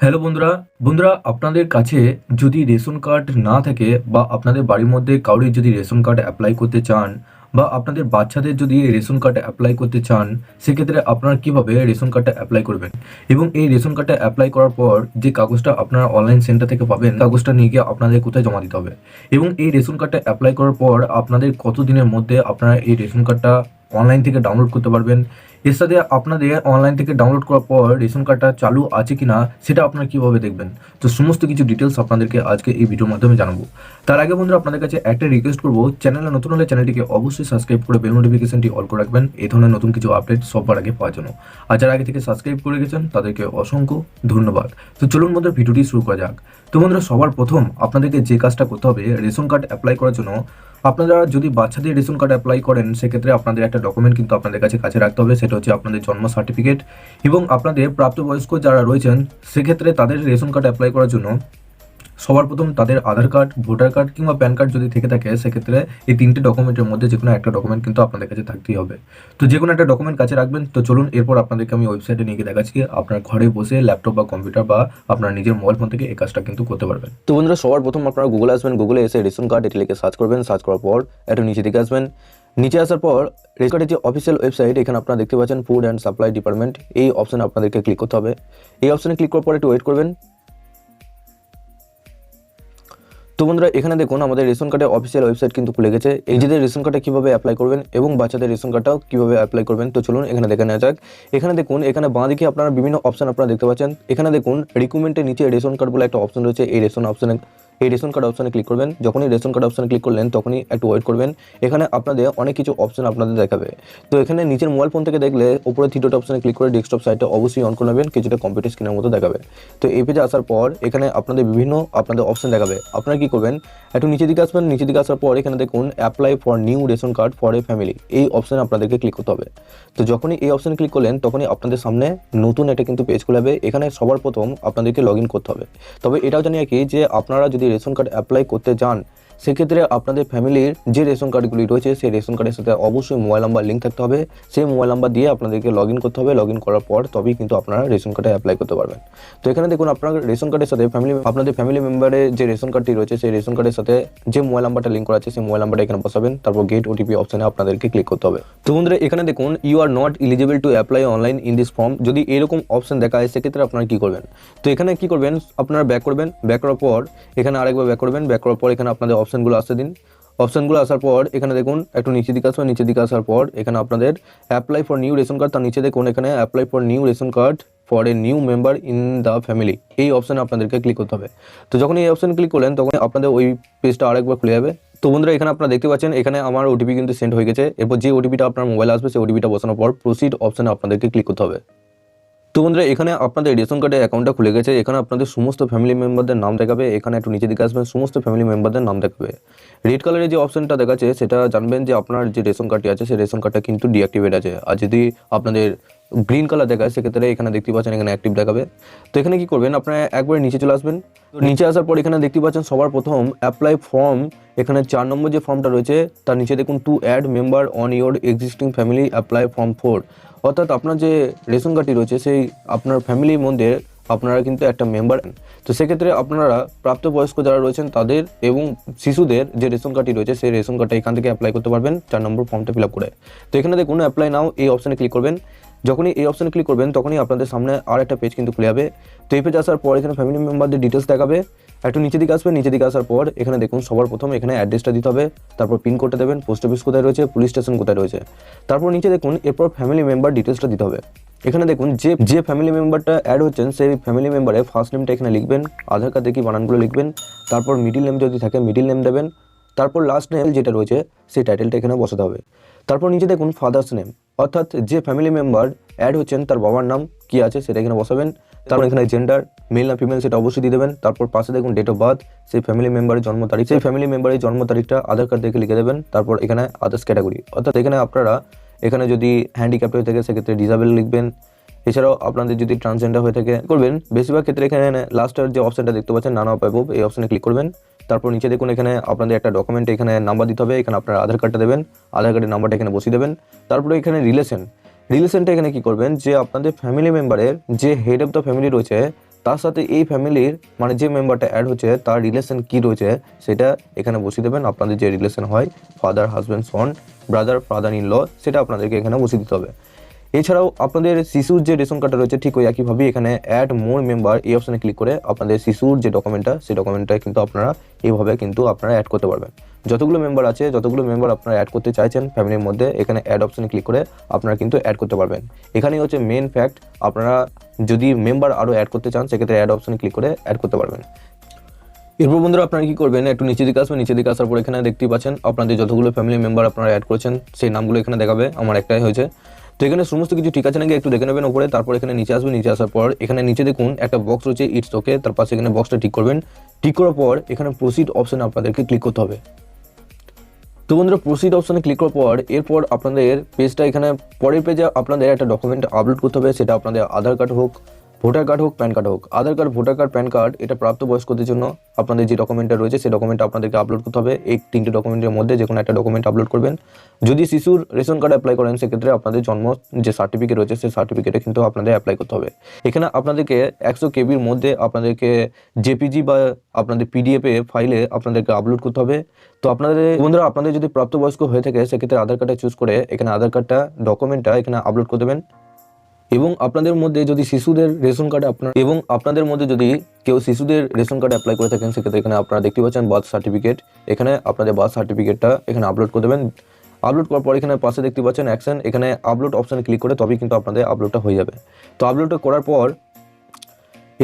Hello বন্ধুরা, আপনাদের কাছে যদি রেশন কার্ড না থাকে বা আপনাদের বাড়ির মধ্যে কারোরই যদি রেশন কার্ড অ্যাপ্লাই করতে চান বা আপনাদের বাচ্চাদের যদি রেশন কার্ড অ্যাপ্লাই করতে চান, সেক্ষেত্রে আপনারা কিভাবে রেশন কার্ডটা অ্যাপ্লাই করবেন এবং এই রেশন কার্ডটা অ্যাপ্লাই করার পর যে কাগজটা আপনারা অনলাইন সেন্টার থেকে পাবেন, কাগজটা নিয়ে গিয়ে আপনাদের কোথায় জমা দিতে হবে এবং এই রেশন কার্ডটা অ্যাপ্লাই করার পর আপনাদের কত দিনের মধ্যে আপনারা এই রেশন কার্ডটা অনলাইন থেকে ডাউনলোড করতে পারবেন। এর সাথে আপনাদের অনলাইন থেকে ডাউনলোড করার পর রেশন কার্ডটা চালু আছে কিনা সেটা আপনারা কিভাবে দেখবেন। তো সমস্ত কিছু ডিটেলস আপনাদেরকে আজকে এই ভিডিওর মাধ্যমে জানাবো। তার আগে বন্ধুরা আপনাদের কাছে একটা রিকোয়েস্ট করবো, চ্যানেলে নতুন হলে চ্যানেলটিকে অবশ্যই সাবস্ক্রাইব করে বেল নোটিফিকেশনটি অল করে রাখবেন এই ধরনের নতুন কিছু আপডেট সবার আগে পাওয়ার জন্য। আর যারা আগে থেকে সাবস্ক্রাইব করে গেছেন তাদেরকে অসংখ্য ধন্যবাদ। তো চলুন বন্ধুরা ভিডিওটি শুরু করা যাক। তো বন্ধুরা সবার প্রথম আপনাদেরকে যে কাজটা করতে হবে রেশন কার্ড অ্যাপ্লাই করার জন্য, আপনারা যদি বাচ্চাদের রেশন কার্ড অ্যাপ্লাই করেন সেক্ষেত্রে আপনাদের একটা ডকুমেন্ট কিন্তু আপনাদের কাছে রাখতে হবে, সেটা হচ্ছে আপনাদের জন্ম সার্টিফিকেট। এবং আপনাদের প্রাপ্তবয়স্ক যারা রয়েছেন সেক্ষেত্রে তাদের রেশন কার্ড অ্যাপ্লাই করার জন্য সবার প্রথম তাদের আধার কার্ড, ভোটার কার্ড কিংবা প্যান কার্ড যদি থেকে থাকে সেক্ষেত্রে এই তিনটে ডকুমেন্টের মধ্যে যে কোনো একটা ডকুমেন্ট কিন্তু আপনাদের কাছে থাকতেই হবে। তো যে কোনো একটা ডকুমেন্ট কাছে রাখবেন। তো চলুন এরপর আপনাদেরকে আমি ওয়েবসাইটে নিয়ে গিয়ে দেখাচ্ছি, আপনার ঘরে বসে ল্যাপটপ বা কম্পিউটার বা আপনার নিজের মোবাইল ফোন থেকে এই কাজটা কিন্তু করতে পারবেন। তো বন্ধুরা সবার প্রথম আপনারা গুগলে আসবেন, গুগলে এসে রেশন কার্ড এটি লিখে সার্চ করবেন। সার্চ করার পর একটু নিচে দিকে আসবেন। নিচে আসার পর রেশন কার্ডের যে অফিসিয়াল ওয়েবসাইট, এখানে আপনারা দেখতে পাচ্ছেন ফুড অ্যান্ড সাপ্লাই ডিপার্টমেন্ট, এই অপশনে আপনাদেরকে ক্লিক করতে হবে। এই অপশনে ক্লিক করার পর একটু ওয়েট করবেন। তো বন্ধুরা এখানে দেখুন আমাদের রেশন কার্ডের অফিসিয়াল ওয়েবসাইট কিন্তু খুলে গেছে। নিজেদের রেশন কার্ডে কীভাবে অ্যাপ্লাই করবেন এবং বাচ্চাদের রেশন কার্ডটাও কীভাবে অ্যাপ্লাই করবেন, তো চলুন এখানে দেখে নেওয়া যাক। এখানে দেখুন, এখানে বাঁ দিকে আপনারা বিভিন্ন অপশন আপনারা দেখতে পাচ্ছেন। এখানে দেখুন রিক্রুটমেন্টের নিচে রেশন কার্ড বলে একটা অপশন রয়েছে। এই রেশন কার্ড অপশনে ক্লিক করবেন। যখনই রেশন কার্ড অপশনে ক্লিক করলেন তখনই একটু ওয়েট করবেন। এখানে আপনাদের অনেক কিছু অপশন আপনাদের দেখাবে। তো এখানে নিচের মোবাইল ফোন থেকে দেখলে উপরে থ্রি ডট অপশনে ক্লিক করে ডেস্কটপ সাইটটা অবশ্যই অন করে নেবেন, কিছুটা কম্পিউটার স্ক্রিনের মতো দেখাবে। তো এই পেজে আসার পর এখানে আপনাদের বিভিন্ন অপশন দেখাবে। আপনারা কি করবেন, একটু নিচের দিকে আসবেন। নিচের দিকে আসার পর এখানে দেখুন apply for new ration card for a family, এই অপশনে আপনাদেরকে ক্লিক করতে হবে। তো যখনই এই অপশনে ক্লিক করলেন তখনই আপনাদের সামনে নতুন একটা কিন্তু পেজ খুলে যাবে। এখানে সবার প্রথম আপনাদেরকে লগ ইন করতে হবে। তবে এটাও জানিয়ে কি যে আপনারা যদি রেশন কার্ড অ্যাপ্লাই করতে যান সেক্ষেত্রে আপনাদের ফ্যামিলির যে রেশন কার্ডগুলি রয়েছে সেই রেশন কার্ডের সাথে অবশ্যই মোবাইল নাম্বার লিঙ্ক থাকতে হবে। সেই মোবাইল নাম্বার দিয়ে আপনাদেরকে লগ ইন করতে হবে। লগ ইন করার পর তবেই কিন্তু আপনারা রেশন কার্ডে অ্যাপ্লাই করতে পারবেন। তো এখানে দেখুন আপনার রেশন কার্ডের সাথে আপনাদের ফ্যামিলি মেম্বারের যে রেশন কার্ডটি রয়েছে সেই রেশন কার্ডের সাথে যে মোবাইল নাম্বারটা লিঙ্ক করা আছে সেই মোবাইল নাম্বারটা এখানে বসাবেন। তারপর গেট ওটিপি অপশনে আপনাদেরকে ক্লিক করতে হবে। তো বন্ধুরা এখানে দেখুন you are not eligible to apply online in this form, যদি এরকম অপশন দেখা হয় সেক্ষেত্রে আপনারা কি করবেন। তো এখানে কি করবেন, আপনারা ব্যাক করবেন। ব্যাক করার পর এখানে আরেকবার ব্যাক করবেন। ব্যাক করার পর এখানে আপনাদের অপশনগুলো আসতে দিন। অপশনগুলো আসার পর এখানে দেখুন একটু নিচে দিকে আসবেন। নিচে দিকে আসার পর এখানে আপনাদের apply for new ration card, তার নিচে দেখুন এখানে apply for new ration card for a new member in the family, এই অপশনে আপনাদেরকে ক্লিক করতে হবে। তো যখন এই অপশন ক্লিক করলেন তখন আপনাদের ওই পেজটা আরেকবার খুলে যাবে। তো বন্ধুরা এখানে আপনারা দেখতে পাচ্ছেন এখানে আমার ওটিপি কিন্তু সেন্ড হয়ে গেছে। এরপর যে ওটিপিটা আপনার মোবাইলে আসবে সেই ওটিপিটা বসানোর পর প্রসিড অপশনে আপনাদেরকে ক্লিক করতে হবে। তো বন্ধুরা এখানে আপনাদের রেশন কার্ডের অ্যাকাউন্টটা খুলে গেছে। এখানে আপনাদের সমস্ত ফ্যামিলি মেম্বারদের নাম দেখাবে। এখানে একটু নিচে দিকে আসবেন, সমস্ত ফ্যামিলি মেম্বারদের নাম দেখাবে। রেড কালারের যে অপশনটা দেখাচ্ছে সেটা জানবেন যে আপনার যে রেশন কার্ডটি আছে সেই রেশন কার্ডটা কিন্তু ডিঅ্যাক্টিভেট আছে। আর যদি আপনাদের গ্রিন কালার দেখায় সেক্ষেত্রে এখানে দেখতে পাচ্ছেন এখানে অ্যাক্টিভ দেখাবে। তো এখানে কি করবেন, আপনারা একবারে নিচে চলে আসবেন। তো নিচে আসার পর এখানে দেখতে পাচ্ছেন সবার প্রথম অ্যাপ্লাই ফর্ম, এখানে 4 নম্বর যে ফর্মটা রয়েছে তার নিচে দেখুন to add member on your existing family apply form 4, অর্থাৎ আপনার যে রেশন কার্ডটি রয়েছে সেই আপনার ফ্যামিলির মধ্যে আপনারা কিন্তু একটা মেম্বার। তো সেক্ষেত্রে আপনারা প্রাপ্তবয়স্ক যারা রয়েছেন তাদের এবং শিশুদের যে রেশন কার্ডটি রয়েছে সেই রেশন কার্ডটা এখান থেকে অ্যাপ্লাই করতে পারবেন 4 নম্বর ফর্মটা ফিল আপ করে। তো এখানে দেখুন অ্যাপ্লাই নাও এই অপশানে ক্লিক করবেন। যখনই এই অপশানে ক্লিক করবেন তখনই আপনাদের সামনে আর একটা পেজ কিন্তু খুলে যাবে। তো এই পেজ আসার পর এখানে ফ্যামিলি মেম্বারদের ডিটেলস দেখাবে। একটু নিচে দিকে আসবেন। নিচে দিকে আসার পর এখানে দেখুন সবার প্রথম এখানে অ্যাড্রেসটা দিতে হবে, তারপর পিন কোডটা দেবেন, পোস্ট অফিস কোথায় রয়েছে, পুলিশ স্টেশন কোথায় রয়েছে, তারপর নিচে দেখুন এরপর ফ্যামিলি মেম্বার ডিটেলসটা দিতে হবে। এখানে দেখুন যে ফ্যামিলি মেম্বারটা অ্যাড হচ্ছেন সেই ফ্যামিলি মেম্বারের ফার্স্ট নেমটা এখানে লিখবেন, আধার কার্ডে কি বানানগুলো লিখবেন, তারপর মিডিল নেম যদি থাকে মিডিল নেম দেবেন, তারপর লাস্ট নেম যেটা রয়েছে সেই টাইটেলটা এখানে বসাতে হবে। তারপর নিচে দেখুন ফাদার্স নেম, অর্থাৎ যে ফ্যামিলি মেম্বার অ্যাড হচ্ছেন তার বাবার নাম কি আছে সেটা এখানে বসাবেন। তারপর এখানে জেন্ডার মেল না ফিমেল সেটা অবশ্যই দিয়ে দেবেন। তারপর পাশে দেখুন ডেট অফ বার্থ, সেই ফ্যামিলি মেম্বারের জন্ম তারিখ, সেই ফ্যামিলি মেম্বারের জন্ম তারিখটা আধার কার্ড দেখে লিখে দেবেন। তারপর এখানে আদার্স ক্যাটাগরি, অর্থাৎ এখানে আপনারা এখানে যদি হ্যান্ডিক্যাপ্ট হয়ে থাকে সেক্ষেত্রে ডিসেবল লিখবেন। এছাড়াও আপনাদের যদি ট্রান্সজেন্ডার হয়ে থাকে করবেন। বেশিরভাগ ক্ষেত্রে এখানে লাস্টের যে অপশনটা দেখতে পাচ্ছেন নান অফ অ্যাবোভ, এই অপশনে ক্লিক করবেন। তারপর নিচে দেখুন এখানে আপনাদের একটা ডকুমেন্টে এখানে নাম্বার দিতে হবে। এখানে আপনার আধার কার্ডটা দেবেন, আধার কার্ডের নাম্বারটা এখানে বসিয়ে দেবেন। তারপরে এখানে রিলেশনটা এখানে কি করবেন, যে আপনাদের ফ্যামিলি মেম্বারের যে হেড অফ দ্য ফ্যামিলি রয়েছে তার সাথে এই ফ্যামিলির মানে যে মেম্বারটা অ্যাড হচ্ছে তার রিলেশন কি রয়েছে সেটা এখানে বসিয়ে দেবেন। আপনাদের যে রিলেশন হয় father husband son brother father in law সেটা আপনাদেরকে এখানে বসিয়ে দিতে হবে। এছাড়াও আপনাদের শিশুর যে রেশন কার্ডটা রয়েছে ঠিক ওই একইভাবে এখানে অ্যাড মোর মেম্বার এই অপশানে ক্লিক করে আপনাদের শিশুর যে ডকুমেন্টটা সেই ডকুমেন্টটা কিন্তু আপনারা এইভাবে কিন্তু আপনারা অ্যাড করতে পারবেন। যতগুলো মেম্বার আছে যতগুলো মেম্বার আপনারা অ্যাড করতে চাইছেন ফ্যামিলির মধ্যে এখানে অ্যাড অপশানে ক্লিক করে আপনারা কিন্তু অ্যাড করতে পারবেন। এখানেই হচ্ছে মেন ফ্যাক্ট, আপনারা যদি মেম্বার আরও অ্যাড করতে চান সেক্ষেত্রে অ্যাড অপশানে ক্লিক করে অ্যাড করতে পারবেন। এরপর বন্ধুরা আপনারা কি করবেন, একটু নিচে দিকে আসবেন। নিচে দিকে আসার পর এখানে দেখতেই পাচ্ছেন আপনাদের যতগুলো ফ্যামিলি মেম্বার আপনারা অ্যাড করেছেন সেই নামগুলো এখানে দেখাবে। আমার একটাই হয়েছে। তো এখানে সমস্ত কিছু ঠিক আছে নাকি একটু দেখে নেবেন উপরে। তারপর এখানে নিচে আসবেন। নিচে আসার পর এখানে নিচে দেখুন একটা বক্স রয়েছে ইটস ওকে, তার পাশে এখানে বক্সটা ঠিক করবেন। ঠিক করার পর এখানে প্রসিড অপশানে আপনাদেরকে ক্লিক করতে হবে। তো বন্ধুরা প্রসিড অপশানে ক্লিক করার পর এরপর আপনাদের পেজটা এখানে পরের পেজে আপনাদের একটা ডকুমেন্ট আপলোড করতে হবে। সেটা আপনাদের আধার কার্ড হোক, ভোটার কার্ড হোক, প্যান কার্ড হোক। Aadhaar card, voter card, PAN card এটা প্রাপ্তবয়স্কদের জন্য আপনাদের যে ডকুমেন্টটা রয়েছে সেই ডকুমেন্টটা আপনাদেরকে আপলোড করতে হবে। এই 3টে ডকুমেন্টের মধ্যে যে কোনো একটা ডকুমেন্ট আপলোড করবেন। যদি শিশুর রেশন কার্ড অ্যাপ্লাই করেন সেক্ষেত্রে আপনাদের জন্ম যে সার্টিফিকেট রয়েছে সেই সার্টিফিকেটে কিন্তু আপনাদের অ্যাপ্লাই করতে হবে। এখানে আপনাদেরকে 100 কেবির মধ্যে আপনাদেরকে জেপিজি বা আপনাদের পিডিএফে ফাইলে আপনাদেরকে আপলোড করতে হবে। তো আপনাদের বন্ধুরা আপনাদের যদি প্রাপ্তবয়স্ক হয়ে থাকে সেক্ষেত্রে আধার কার্ডটা চুজ করে এখানে আধার কার্ডটা ডকুমেন্টটা এখানে আপলোড করে দেবেন। এবং আপনাদের মধ্যে যদি শিশুদের রেশন কার্ডে আপনাদের মধ্যে যদি কেউ শিশুদের রেশন কার্ডে অ্যাপ্লাই করে থাকেন সেক্ষেত্রে এখানে আপনারা দেখতে পাচ্ছেন বার্থ সার্টিফিকেট। এখানে আপনাদের বার্থ সার্টিফিকেটটা এখানে আপলোড করে দেবেন। আপলোড করার পর এখানে পাশে দেখতে পাচ্ছেন অ্যাকশন, এখানে আপলোড অপশানে ক্লিক করে তবেই কিন্তু আপনাদের আপলোডটা হয়ে যাবে। তো আপলোডটা করার পর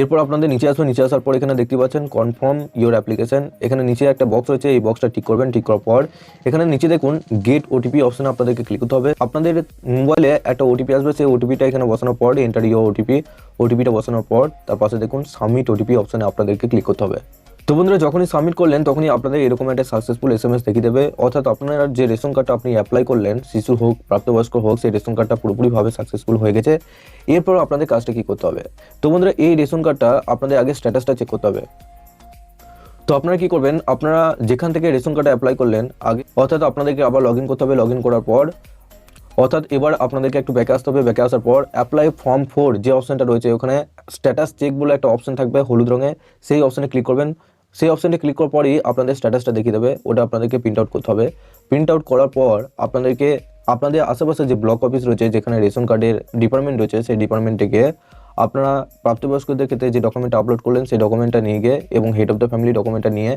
এরপর আপনাদের নিচে আসবেন। নিচে আসার পর এখানে দেখতে পাচ্ছেন কনফার্ম ইওর অ্যাপ্লিকেশন। এখানে নিচে একটা বক্স রয়েছে, এই বক্সটা ঠিক করবেন। ঠিক করার পর এখানে নিচে দেখুন গেট ওটিপি অপশানে আপনাদেরকে ক্লিক করতে হবে। আপনাদের মোবাইলে একটা ওটিপি আসবে, সেই ওটিপিটা এখানে বসানোর পর এন্টার ইওর ওটিপিটা বসানোর পর তার পাশে দেখুন সাবমিট ওটিপি অপশানে আপনাদেরকে ক্লিক করতে হবে। তো বন্ধুরা যখনই সাবমিট করলেন তখনই আপনাদের এরকম একটা সাকসেসফুল SMS দেখিয়ে দেবে। অর্থাৎ আপনারা যে রেশন কার্ডটা আপনি অ্যাপ্লাই করলেন শিশু হোক প্রাপ্তবয়স্ক হোক সেই রেশন কার্ডটা পুরোপুরিভাবে সাকসেসফুল হয়ে গেছে। এরপর আপনাদের কাজটা কি করতে হবে, তো বন্ধুরা এই রেশন কার্ডটা আপনাদের আগে স্ট্যাটাসটা চেক করতে হবে। তো আপনারা কি করবেন, আপনারা যেখান থেকে রেশন কার্ডটা অ্যাপ্লাই করলেন আগে অর্থাৎ আপনাদেরকে আবার লগ ইন করতে হবে। লগ ইন করার পর অর্থাৎ এবার আপনাদেরকে একটু ব্যাকে আসতে হবে। ব্যাকে আসার পর অ্যাপ্লাই ফর্ম 4 যে অপশানটা রয়েছে ওখানে স্ট্যাটাস চেক বলে একটা অপশান থাকবে হলুদ রঙে, সেই অপশানে ক্লিক করবেন। সেই অপশানে ক্লিক করার পরই আপনাদের স্ট্যাটাসটা দেখিয়ে দেবে, ওটা আপনাদেরকে প্রিন্ট আউট করতে হবে। প্রিন্ট আউট করার পর আপনাদেরকে আপনাদের আশেপাশে যে ব্লক অফিস রয়েছে যেখানে রেশন কার্ডের ডিপার্টমেন্ট রয়েছে সেই ডিপার্টমেন্টে গিয়ে আপনারা প্রাপ্তবয়স্কদের ক্ষেত্রে যে ডকুমেন্টটা আপলোড করলেন সেই ডকুমেন্টটা নিয়ে গিয়ে এবং হেড অফ দ্য ফ্যামিলি ডকুমেন্টটা নিয়ে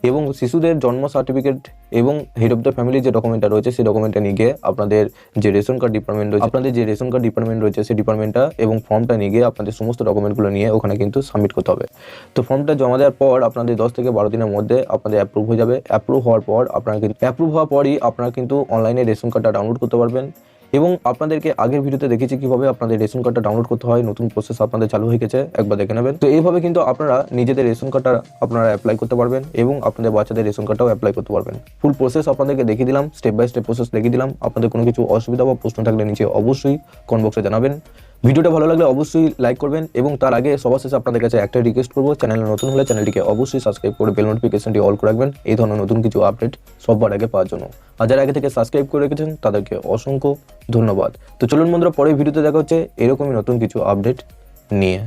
এবং শিশুদের জন্ম সার্টিফিকেট এবং হেড অফ দ্য ফ্যামিলি যে ডকুমেন্টটা রয়েছে সেই ডকুমেন্টটা নিয়ে গিয়ে আপনাদের যে রেশন কার্ড ডিপার্টমেন্ট রয়েছে সেই ডিপার্টমেন্টটা এবং ফর্মটা নিয়ে গিয়ে আপনাদের সমস্ত ডকুমেন্টগুলো নিয়ে ওখানে কিন্তু সাবমিট করতে হবে। তো ফর্মটা জমা দেওয়ার পর আপনাদের 10 থেকে 12 দিনের মধ্যে আপনাদের অ্যাপ্রুভ হয়ে যাবে। অ্যাপ্রুভ হওয়ার পরই আপনারা কিন্তু অনলাইনে রেশন কার্ডটা ডাউনলোড করতে পারবেন। এবং আপনাদেরকে আগের ভিডিওতে দেখিয়েছি কিভাবে আপনাদের রেশন কার্ডটা ডাউনলোড করতে হয়, নতুন প্রসেস আপনাদের চালু হয়ে গেছে, একবার দেখে নেবেন। তো এইভাবে কিন্তু আপনারা নিজেদের রেশন কার্ডটা আপনারা অ্যাপ্লাই করতে পারবেন এবং আপনাদের বাচ্চাদের রেশন কার্ডটাও অ্যাপ্লাই করতে পারবেন। ফুল প্রসেস আপনাদেরকে দেখিয়ে দিলাম, স্টেপ বাই স্টেপ প্রসেস দেখিয়ে দিলাম। আপনাদের কোনো কিছু অসুবিধা বা প্রশ্ন থাকলে নিচে অবশ্যই কমেন্ট বক্সে জানাবেন। ভিডিওটা ভালো লাগলে অবশ্যই লাইক করবেন এবং তার আগে সবার শেষে আপনাদের কাছে একটা রিকোয়েস্ট করবো, চ্যানেলে নতুন হলে চ্যানেলটিকে অবশ্যই সাবস্ক্রাইব করে বেল নোটিফিকেশনটি অল করে রাখবেন এই ধরনের নতুন কিছু আপডেট সবার আগে পাওয়ার জন্য। আর যারা আগে থেকে সাবস্ক্রাইব করে রেখেছেন তাদেরকে অসংখ্য ধন্যবাদ। তো চলুন বন্ধুরা পরের ভিডিওতে দেখা হচ্ছে এরকমই নতুন কিছু আপডেট নিয়ে।